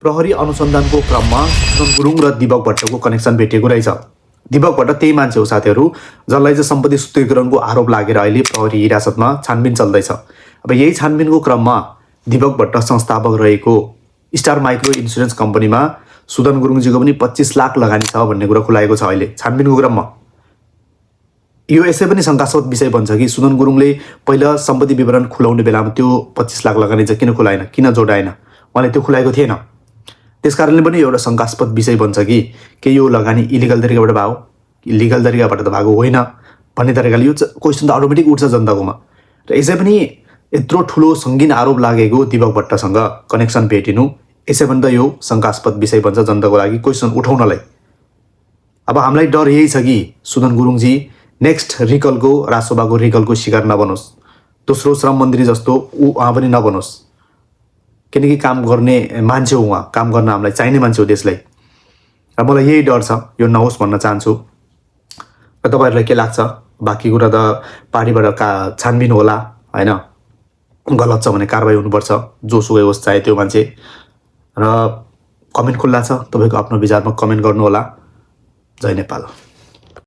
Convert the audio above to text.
प्रहरी अनुसन्धानको क्रममा सुदन गुरुङ र दिपक भट्टको कनेक्सन भेटिएको रहेछ। दिपक भट्ट त्यही मान्छे हो साथीहरू जसलाई चाहिँ सम्पत्ति सूत्रीकरणको आरोप लागेर अहिले प्रहरी हिरासतमा छानबिन चल्दैछ। अब यही छानबिनको क्रममा दिपक भट्ट संस्थापक रहेको स्टार माइक्रो इन्सुरेन्स कम्पनीमा सुदन गुरुङजीको पनि 25 लाख लगानी छ भन्ने कुरा खुलाएको छ अहिले छानबिनको क्रममा। यो यसै पनि शङ्कास्पद विषय बन्छ कि सुदन गुरुङले पहिला सम्पत्ति विवरण खुलाउने बेलामा त्यो 25 लाख लगानी चाहिँ किन खुलाएन, किन जोडाएन, उहाँले त्यो खुलाएको थिएन। त्यसकारणले पनि एउटा शङ्कास्पद विषय बन्छ कि के यो लगानी इलिगल तरिकाबाट भयो, लिगल तरिकाबाट त भएको होइन भन्ने तरिकाले यो क्वेसन त अटोमेटिक उठ्छ जनताकोमा। र यसै पनि यत्रो ठुलो सङ्गीन आरोप लागेको दिपक भट्टसँग कनेक्सन भेटिनु यसै पनि त यो शङ्कास्पद विषय बन्छ जनताको लागि क्वेसन उठाउनलाई। अब हामीलाई डर यही छ कि सुदन गुरुङजी नेक्स्ट रिकलको राजसभाको रिकलको शिकार नबनोस्, दोस्रो श्रम मन्त्री जस्तो उहाँ पनि नबनोस्, किनकि काम गर्ने मान्छे हो उहाँ, काम गर्न हामीलाई चाहिने मान्छे हो देशलाई। र मलाई यही डर छ, यो नहोस् भन्न चाहन्छु। र तपाईँहरूलाई के लाग्छ? बाँकी कुरा त पार्टीबाट छानबिन होला होइन, गलत छ भने कारबाही हुनुपर्छ, जोसुकै होस् चाहे त्यो मान्छे। र कमेन्ट खुल्ला छ, तपाईँको आफ्नो विचारमा कमेन्ट गर्नु होला। जय नेपाल।